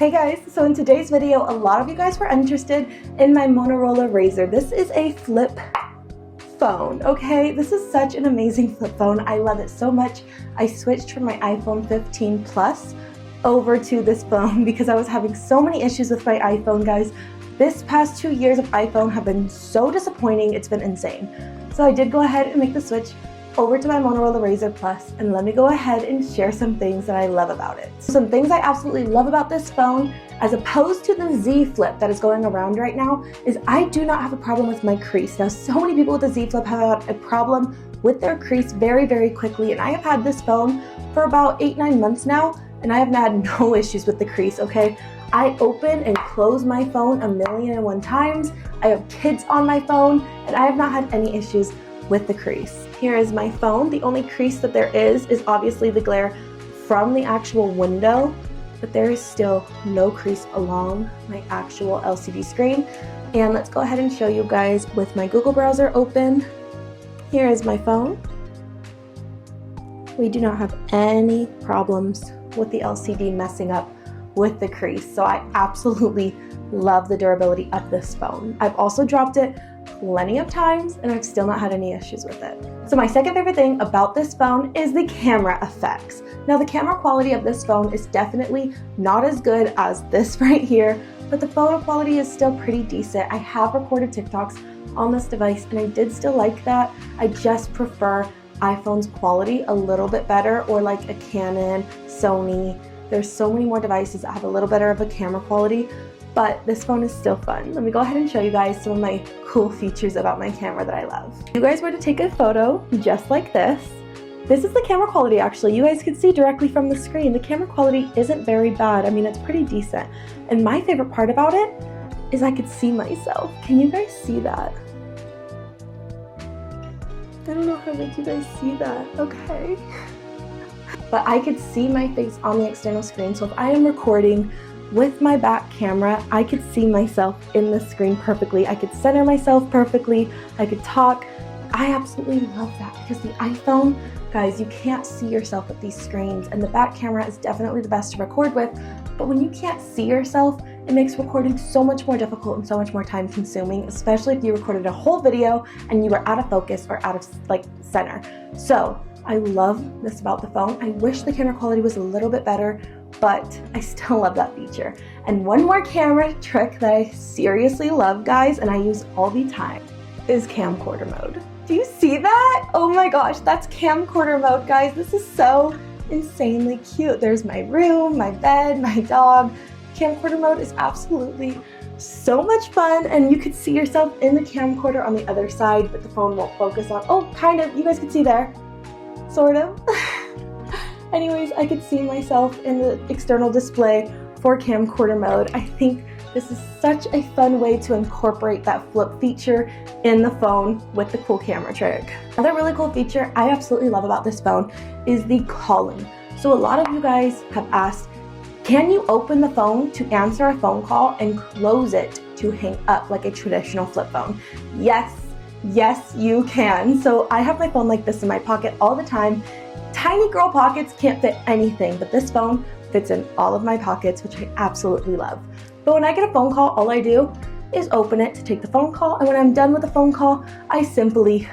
Hey guys, so in today's video, a lot of you guys were interested in my Motorola Razr. This is a flip phone, okay? This is such an amazing flip phone. I love it so much. I switched from my iPhone 15 Plus over to this phone because I was having so many issues with my iPhone, guys. This past 2 years of iPhone have been so disappointing, it's been insane. So I did go ahead and make the switch over to my Motorola Razr Plus, and let me go ahead and share some things that I love about it. Some things I absolutely love about this phone, as opposed to the Z Flip that is going around right now, is I do not have a problem with my crease. Now, so many people with the Z Flip have had a problem with their crease very, very quickly, and I have had this phone for about 8-9 months now, and I have had no issues with the crease, okay? I open and close my phone 1,000,001 times. I have kids on my phone, and I have not had any issues with the crease. Here is my phone. The only crease that there is obviously the glare from the actual window, but there is still no crease along my actual LCD screen. And let's go ahead and show you guys with my Google browser open. Here is my phone. We do not have any problems with the LCD messing up with the crease, so I absolutely love the durability of this phone. I've also dropped it plenty of times and I've still not had any issues with it. So my second favorite thing about this phone is the camera effects. Now, the camera quality of this phone is definitely not as good as this right here, but the photo quality is still pretty decent. I have recorded TikToks on this device and I did still like that. I just prefer iPhone's quality a little bit better, or like a Canon, Sony. There's so many more devices that have a little better of a camera quality, but this phone is still fun. Let me go ahead and show you guys some of my cool features about my camera that I love. If you guys were to take a photo just like this is the camera quality actually. You guys can see directly from the screen. The camera quality isn't very bad. I mean, it's pretty decent. And my favorite part about it is I could see myself. Can you guys see that? I don't know how to make you guys see that, okay? But I could see my face on the external screen, so if I am recording with my back camera, I could see myself in the screen perfectly. I could center myself perfectly. I could talk. I absolutely love that because the iPhone, guys, you can't see yourself with these screens, and the back camera is definitely the best to record with. But when you can't see yourself, it makes recording so much more difficult and so much more time consuming, especially if you recorded a whole video and you were out of focus or out of center. So I love this about the phone. I wish the camera quality was a little bit better, but I still love that feature. And one more camera trick that I seriously love, guys, and I use all the time, is camcorder mode. Do you see that? Oh my gosh, that's camcorder mode, guys. This is so insanely cute. There's my room, my bed, my dog. Camcorder mode is absolutely so much fun, and you could see yourself in the camcorder on the other side, but the phone won't focus on, oh, kind of, you guys can see there, sort of. Anyways, I could see myself in the external display for camcorder mode. I think this is such a fun way to incorporate that flip feature in the phone with the cool camera trick. Another really cool feature I absolutely love about this phone is the calling. So a lot of you guys have asked, can you open the phone to answer a phone call and close it to hang up like a traditional flip phone? Yes, you can. So I have my phone like this in my pocket all the time. Tiny girl pockets can't fit anything, but this phone fits in all of my pockets, which I absolutely love. But when I get a phone call, all I do is open it to take the phone call, and when I'm done with the phone call, I simply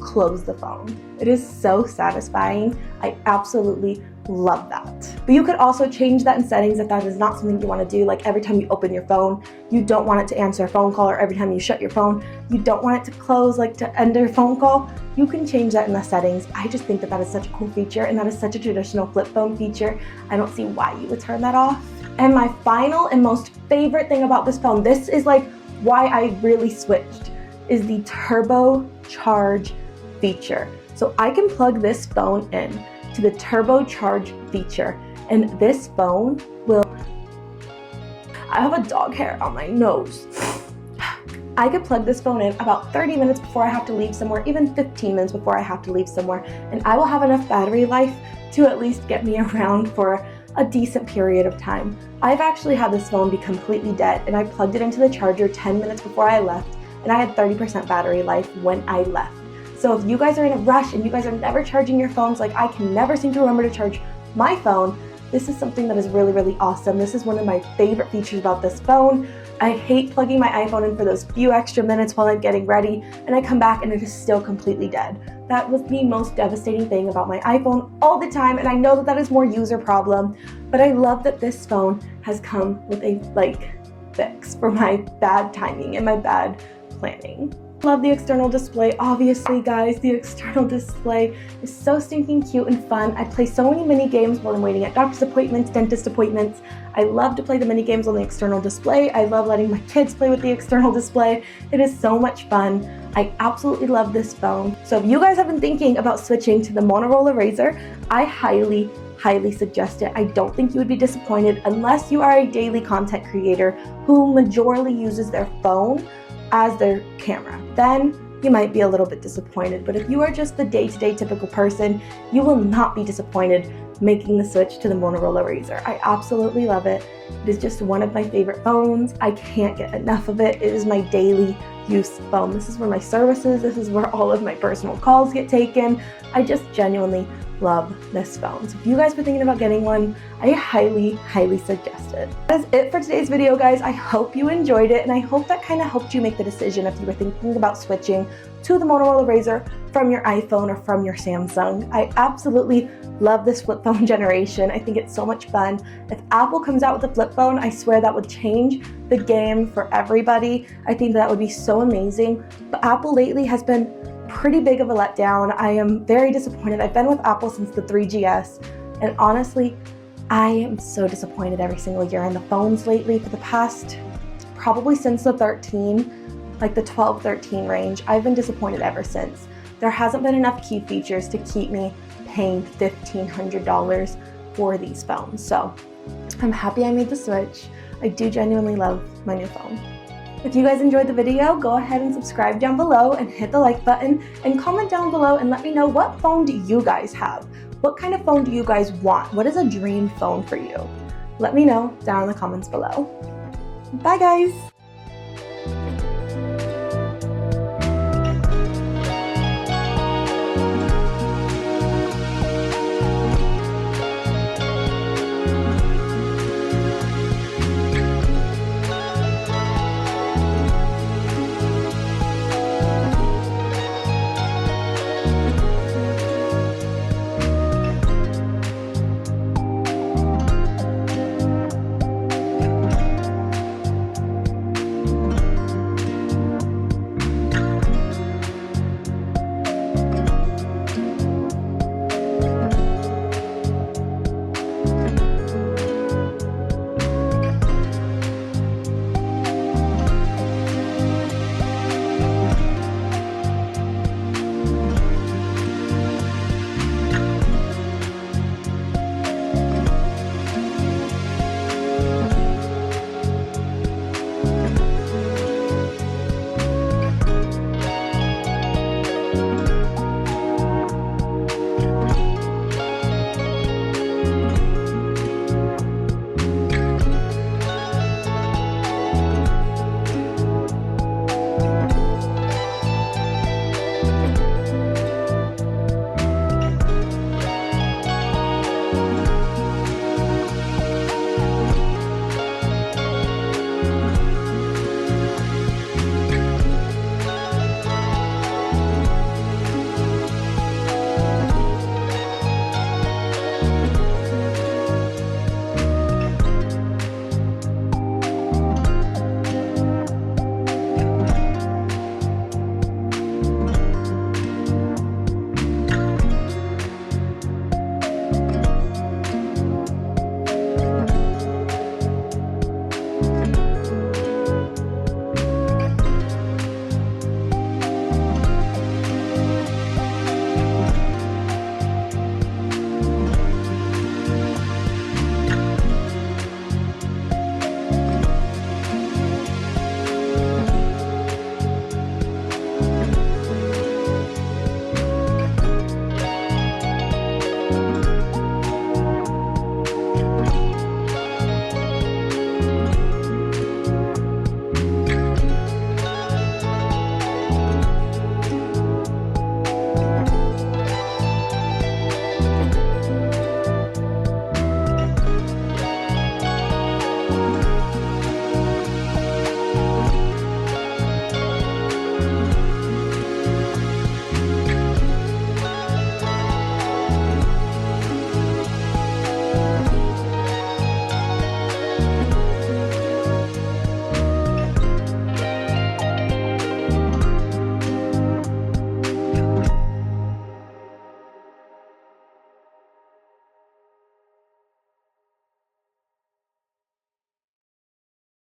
close the phone. It is so satisfying. I absolutely love that. But you could also change that in settings if that is not something you want to do. Like every time you open your phone, you don't want it to answer a phone call, or every time you shut your phone, you don't want it to close, like to end a phone call. You can change that in the settings. I just think that that is such a cool feature, and that is such a traditional flip phone feature. I don't see why you would turn that off. And my final and most favorite thing about this phone, this is like why I really switched, is the turbo charge feature. So I can plug this phone in to the turbo charge feature, and this phone will, I have a dog hair on my nose. I could plug this phone in about 30 minutes before I have to leave somewhere, even 15 minutes before I have to leave somewhere, and I will have enough battery life to at least get me around for a decent period of time. I've actually had this phone be completely dead, and I plugged it into the charger 10 minutes before I left, and I had 30% battery life when I left. So if you guys are in a rush and you guys are never charging your phones, like I can never seem to remember to charge my phone, This is something that is really, really awesome. This is one of my favorite features about this phone. I hate plugging my iPhone in for those few extra minutes while I'm getting ready, and I come back and it is still completely dead. That was the most devastating thing about my iPhone all the time, and I know that that is more user problem, but I love that this phone has come with a fix for my bad timing and my bad planning. Love the external display. Obviously, guys, the external display is so stinking cute and fun. I play so many mini games while I'm waiting at doctor's appointments, dentist appointments. I love to play the mini games on the external display. I love letting my kids play with the external display. It is so much fun. I absolutely love this phone. So if you guys have been thinking about switching to the Motorola Razr, I highly suggest it. I don't think you would be disappointed unless you are a daily content creator who majorly uses their phone as their camera. Then you might be a little bit disappointed, but if you are just the day-to-day typical person, you will not be disappointed making the switch to the Motorola Razr. I absolutely love it. It is just one of my favorite phones. I can't get enough of it. It is my daily use phone. This is where my services, this is where all of my personal calls get taken. I just genuinely love this phone. So if you guys were thinking about getting one, I highly suggest it. That is it for today's video, guys. I hope you enjoyed it, and I hope that kind of helped you make the decision if you were thinking about switching to the Motorola Razr from your iPhone or from your Samsung. I absolutely love this flip phone generation. I think it's so much fun. If Apple comes out with a flip phone, I swear that would change the game for everybody. I think that would be so amazing. But Apple lately has been pretty big of a letdown. I am very disappointed. I've been with Apple since the 3GS, and honestly, I am so disappointed every single year in the phones lately for the past, probably since the 13, like the 12, 13 range. I've been disappointed ever since. There hasn't been enough key features to keep me paying $1,500 for these phones. So I'm happy I made the switch. I do genuinely love my new phone. If you guys enjoyed the video, go ahead and subscribe down below and hit the like button and comment down below and let me know, what phone do you guys have? What kind of phone do you guys want? What is a dream phone for you? Let me know down in the comments below. Bye, guys.